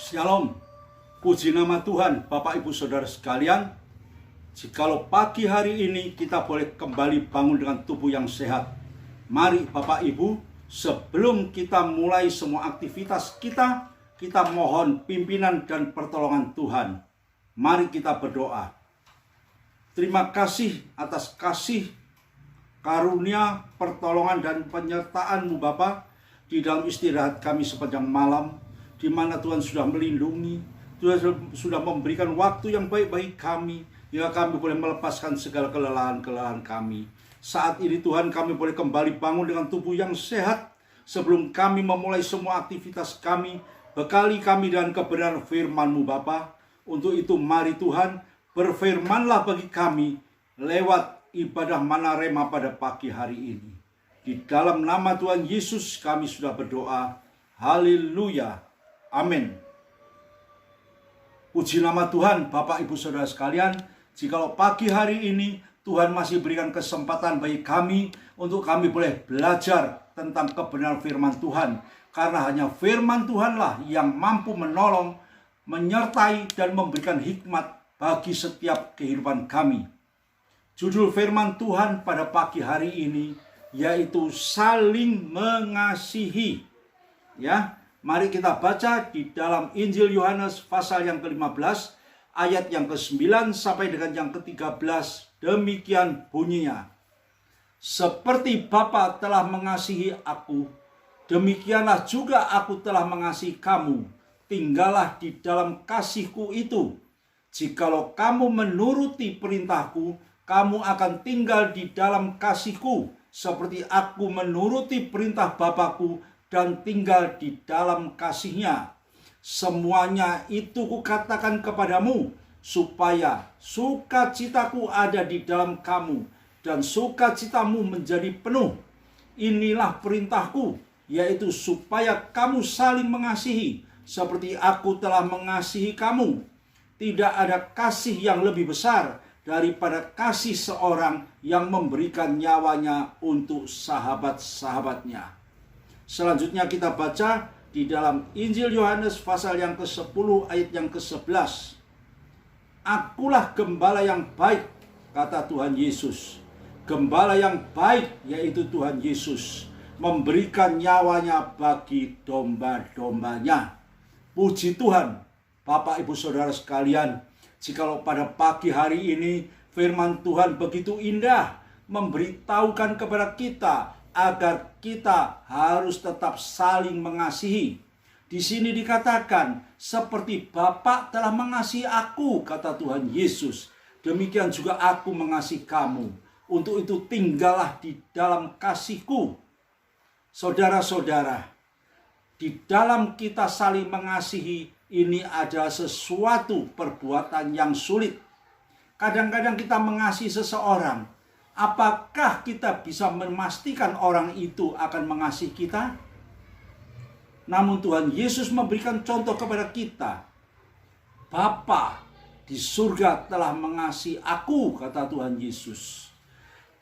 Shalom, puji nama Tuhan, Bapak Ibu Saudara sekalian. Jikalau pagi hari ini kita boleh kembali bangun dengan tubuh yang sehat, mari Bapak Ibu, sebelum kita mulai semua aktivitas kita mohon pimpinan dan pertolongan Tuhan. Mari kita berdoa. Terima kasih atas kasih, karunia, pertolongan dan penyertaan-Mu Bapa di dalam istirahat kami sepanjang malam, di mana Tuhan sudah melindungi, Tuhan sudah memberikan waktu yang baik bagi kami, hingga kami boleh melepaskan segala kelelahan-kelelahan kami. Saat ini Tuhan, kami boleh kembali bangun dengan tubuh yang sehat. Sebelum kami memulai semua aktivitas kami, bekali kami dengan kebenaran firman-Mu Bapa. Untuk itu mari Tuhan, berfirmanlah bagi kami lewat ibadah Manarema pada pagi hari ini. Di dalam nama Tuhan Yesus kami sudah berdoa. Haleluya. Amin. Puji nama Tuhan, Bapak Ibu Saudara sekalian. Jikalau pagi hari ini Tuhan masih berikan kesempatan bagi kami untuk kami boleh belajar tentang kebenaran firman Tuhan. Karena hanya firman Tuhanlah yang mampu menolong, menyertai dan memberikan hikmat bagi setiap kehidupan kami. Judul firman Tuhan pada pagi hari ini yaitu saling mengasihi. Ya, mari kita baca di dalam Injil Yohanes pasal yang ke-15 ayat yang ke-9 sampai dengan yang ke-13. Demikian bunyinya. Seperti Bapa telah mengasihi aku, demikianlah juga aku telah mengasihi kamu. Tinggallah di dalam kasihku itu. Jikalau kamu menuruti perintahku, kamu akan tinggal di dalam kasihku, seperti aku menuruti perintah Bapakku dan tinggal di dalam kasihnya. Semuanya itu kukatakan kepadamu, supaya sukacitaku ada di dalam kamu, dan sukacitamu menjadi penuh. Inilah perintahku, yaitu supaya kamu saling mengasihi, seperti aku telah mengasihi kamu. Tidak ada kasih yang lebih besar daripada kasih seorang yang memberikan nyawanya untuk sahabat-sahabatnya. Selanjutnya kita baca di dalam Injil Yohanes pasal yang ke-10 ayat yang ke-11. Akulah gembala yang baik, kata Tuhan Yesus. Gembala yang baik yaitu Tuhan Yesus memberikan nyawanya bagi domba-dombanya. Puji Tuhan, Bapak Ibu Saudara sekalian. Jikalau pada pagi hari ini firman Tuhan begitu indah memberitahukan kepada kita agar kita harus tetap saling mengasihi. Di sini dikatakan seperti Bapa telah mengasihi aku, kata Tuhan Yesus, demikian juga aku mengasihi kamu. Untuk itu tinggallah di dalam kasihku. Saudara-saudara, di dalam kita saling mengasihi ini adalah sesuatu perbuatan yang sulit. Kadang-kadang kita mengasihi seseorang, apakah kita bisa memastikan orang itu akan mengasihi kita? Namun Tuhan Yesus memberikan contoh kepada kita. Bapa di surga telah mengasihi aku, kata Tuhan Yesus.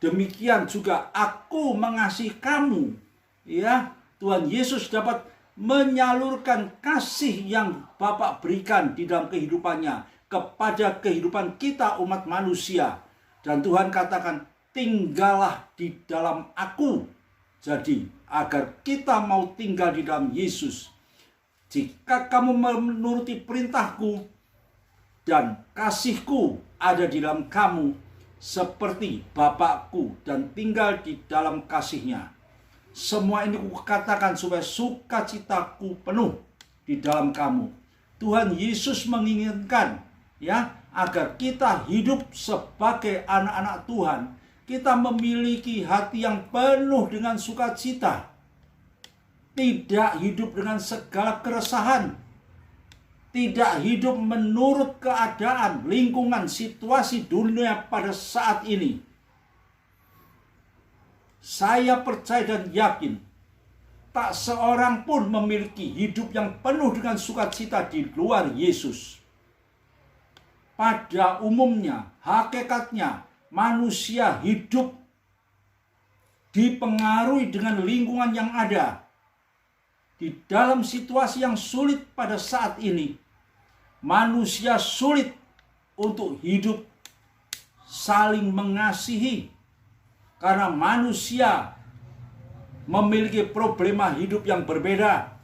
Demikian juga aku mengasihi kamu. Ya, Tuhan Yesus dapat menyalurkan kasih yang Bapa berikan di dalam kehidupannya kepada kehidupan kita umat manusia. Dan Tuhan katakan, tinggallah di dalam aku. Jadi, agar kita mau tinggal di dalam Yesus, jika kamu menuruti perintahku dan kasihku ada di dalam kamu, seperti Bapakku dan tinggal di dalam kasihnya. Semua ini kukatakan supaya sukacitaku penuh di dalam kamu. Tuhan Yesus menginginkan agar kita hidup sebagai anak-anak Tuhan. Kita memiliki hati yang penuh dengan sukacita. Tidak hidup dengan segala keresahan. Tidak hidup menurut keadaan, lingkungan, situasi dunia pada saat ini. Saya percaya dan yakin tak seorang pun memiliki hidup yang penuh dengan sukacita di luar Yesus. Pada umumnya, hakikatnya, manusia hidup dipengaruhi dengan lingkungan yang ada. di dalam situasi yang sulit pada saat ini, manusia sulit untuk hidup saling mengasihi. Karena manusia memiliki problema hidup yang berbeda,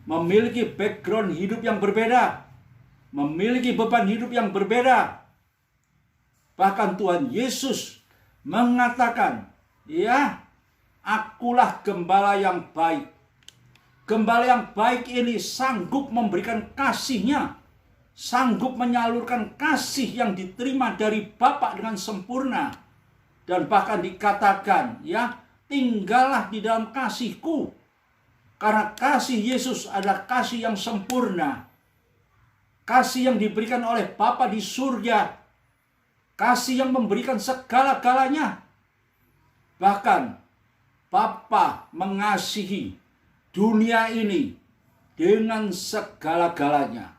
memiliki background hidup yang berbeda, memiliki beban hidup yang berbeda. Bahkan Tuhan Yesus mengatakan, ya, akulah gembala yang baik. Gembala yang baik ini sanggup memberikan kasih-Nya, sanggup menyalurkan kasih yang diterima dari Bapa dengan sempurna. Dan bahkan dikatakan, ya, tinggallah di dalam kasih-Ku. Karena kasih Yesus adalah kasih yang sempurna. Kasih yang diberikan oleh Bapa di surga. Kasih yang memberikan segala-galanya. Bahkan Bapa mengasihi dunia ini dengan segala-galanya.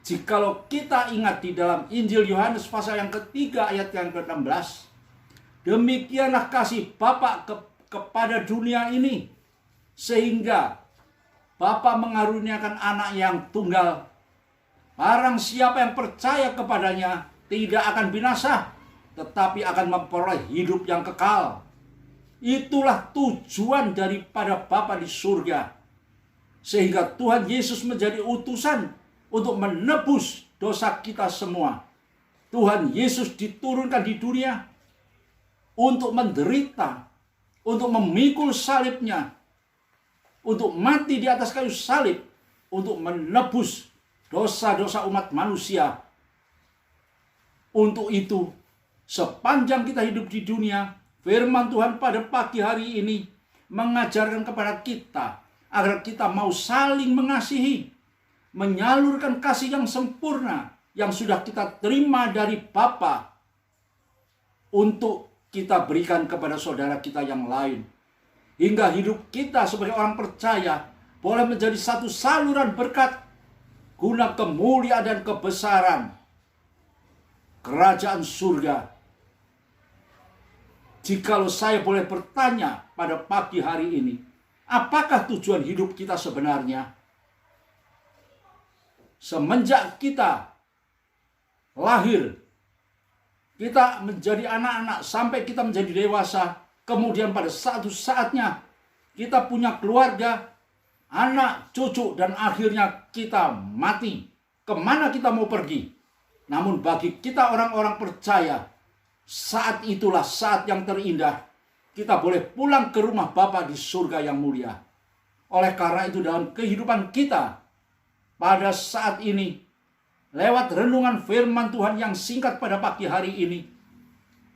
Jikalau kita ingat di dalam Injil Yohanes pasal yang ketiga ayat yang ke-16, demikianlah kasih Bapa kepada dunia ini, sehingga Bapa mengaruniakan anak yang tunggal. Barang siapa yang percaya kepadanya tidak akan binasa, tetapi akan memperoleh hidup yang kekal. Itulah tujuan daripada Bapa di surga. Sehingga Tuhan Yesus menjadi utusan untuk menebus dosa kita semua. Tuhan Yesus diturunkan di dunia untuk menderita, untuk memikul salibnya, untuk mati di atas kayu salib, untuk menebus dosa-dosa umat manusia. Untuk itu, sepanjang kita hidup di dunia, firman Tuhan pada pagi hari ini mengajarkan kepada kita agar kita mau saling mengasihi, menyalurkan kasih yang sempurna yang sudah kita terima dari Bapa untuk kita berikan kepada saudara kita yang lain. Hingga hidup kita sebagai orang percaya boleh menjadi satu saluran berkat guna kemuliaan dan kebesaran kerajaan surga. Jikalau saya boleh bertanya pada pagi hari ini, apakah tujuan hidup kita sebenarnya? Semenjak kita lahir, kita menjadi anak-anak sampai kita menjadi dewasa, kemudian pada satu saatnya kita punya keluarga, anak, cucu, dan akhirnya kita mati. Kemana kita mau pergi? Namun bagi kita orang-orang percaya, saat itulah saat yang terindah. Kita boleh pulang ke rumah Bapa di surga yang mulia. Oleh karena itu dalam kehidupan kita, pada saat ini, lewat renungan firman Tuhan yang singkat pada pagi hari ini,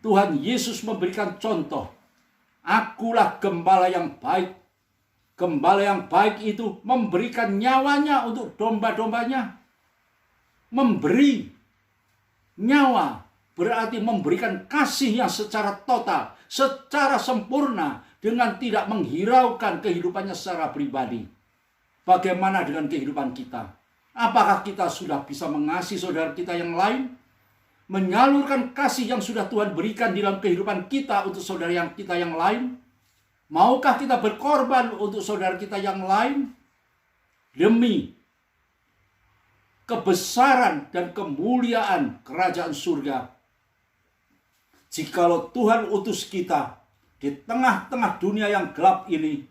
Tuhan Yesus memberikan contoh. Akulah gembala yang baik. Gembala yang baik itu memberikan nyawanya untuk domba-dombanya. Memberi nyawa berarti memberikan kasihnya secara total, secara sempurna, dengan tidak menghiraukan kehidupannya secara pribadi. Bagaimana dengan kehidupan kita? Apakah kita sudah bisa mengasihi saudara kita yang lain? Menyalurkan kasih yang sudah Tuhan berikan di dalam kehidupan kita untuk saudara kita yang lain? Maukah kita berkorban untuk saudara kita yang lain? Demi kebesaran dan kemuliaan kerajaan surga. Jikalau Tuhan utus kita di tengah-tengah dunia yang gelap ini,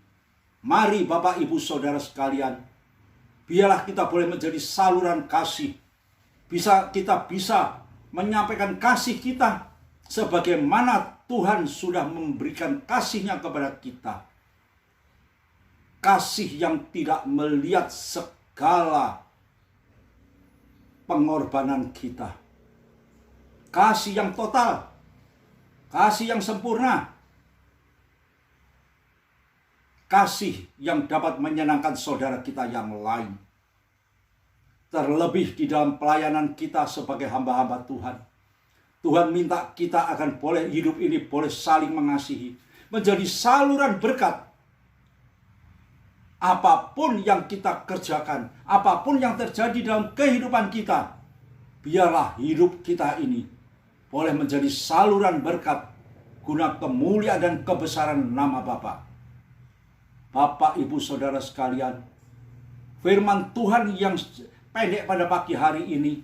mari Bapak Ibu Saudara sekalian, biarlah kita boleh menjadi saluran kasih. Kita bisa menyampaikan kasih kita sebagaimana Tuhan sudah memberikan kasih-Nya kepada kita. Kasih yang tidak melihat segala pengorbanan kita. Kasih yang total, kasih yang sempurna, kasih yang dapat menyenangkan saudara kita yang lain. Terlebih di dalam pelayanan kita sebagai hamba-hamba Tuhan. Tuhan minta kita akan boleh hidup ini boleh saling mengasihi. Menjadi saluran berkat. Apapun yang kita kerjakan, apapun yang terjadi dalam kehidupan kita, biarlah hidup kita ini boleh menjadi saluran berkat guna kemuliaan dan kebesaran nama Bapa. Bapak, Ibu, Saudara sekalian, firman Tuhan yang pendek pada pagi hari ini,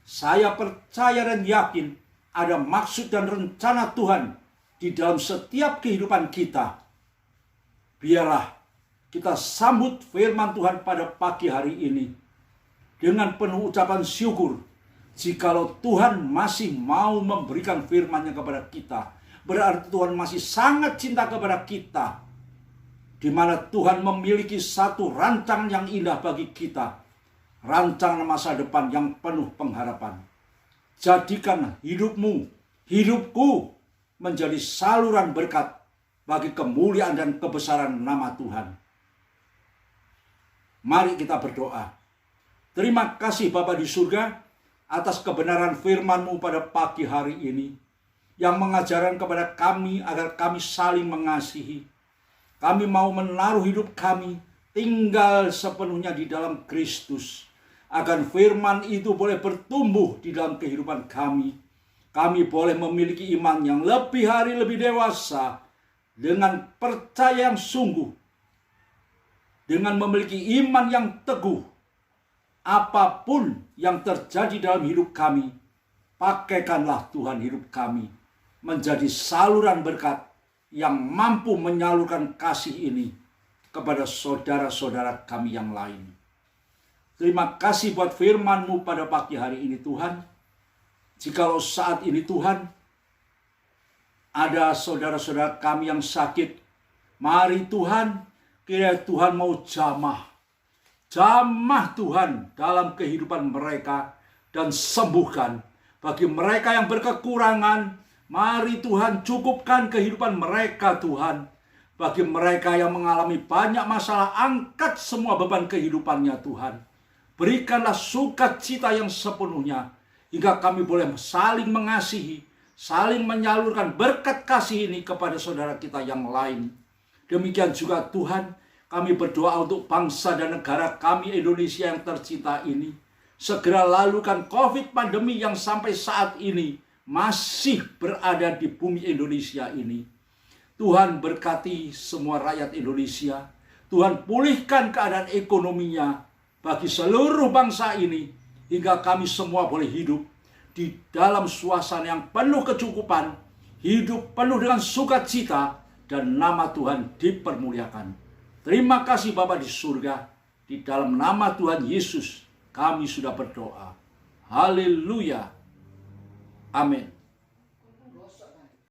saya percaya dan yakin ada maksud dan rencana Tuhan di dalam setiap kehidupan kita. Biarlah kita sambut firman Tuhan pada pagi hari ini dengan penuh ucapan syukur. Jikalau Tuhan masih mau memberikan firman-Nya kepada kita, berarti Tuhan masih sangat cinta kepada kita, di mana Tuhan memiliki satu rancangan yang indah bagi kita, rancangan masa depan yang penuh pengharapan. Jadikan hidupmu, hidupku menjadi saluran berkat bagi kemuliaan dan kebesaran nama Tuhan. Mari kita berdoa. Terima kasih Bapa di surga atas kebenaran firman-Mu pada pagi hari ini, yang mengajarkan kepada kami agar kami saling mengasihi. Kami mau menaruh hidup kami tinggal sepenuhnya di dalam Kristus, agar firman itu boleh bertumbuh di dalam kehidupan kami. Kami boleh memiliki iman yang lebih hari lebih dewasa, dengan percaya yang sungguh, dengan memiliki iman yang teguh. Apapun yang terjadi dalam hidup kami, pakaikanlah Tuhan hidup kami menjadi saluran berkat yang mampu menyalurkan kasih ini kepada saudara-saudara kami yang lain. Terima kasih buat firman-Mu pada pagi hari ini Tuhan. Jikalau saat ini Tuhan, ada saudara-saudara kami yang sakit, mari Tuhan, kiranya Tuhan mau jamah Tuhan dalam kehidupan mereka dan sembuhkan. Bagi mereka yang berkekurangan, mari Tuhan cukupkan kehidupan mereka Tuhan. Bagi mereka yang mengalami banyak masalah, angkat semua beban kehidupannya Tuhan. Berikanlah sukacita yang sepenuhnya, hingga kami boleh saling mengasihi, saling menyalurkan berkat kasih ini kepada saudara kita yang lain. Demikian juga Tuhan, kami berdoa untuk bangsa dan negara kami Indonesia yang tercinta ini. Segera lalukan COVID pandemi yang sampai saat ini masih berada di bumi Indonesia ini. Tuhan berkati semua rakyat Indonesia. Tuhan pulihkan keadaan ekonominya bagi seluruh bangsa ini, hingga kami semua boleh hidup di dalam suasana yang penuh kecukupan, hidup penuh dengan sukacita, dan nama Tuhan dipermuliakan. Terima kasih Bapa di surga, di dalam nama Tuhan Yesus kami sudah berdoa. Haleluya. Amin.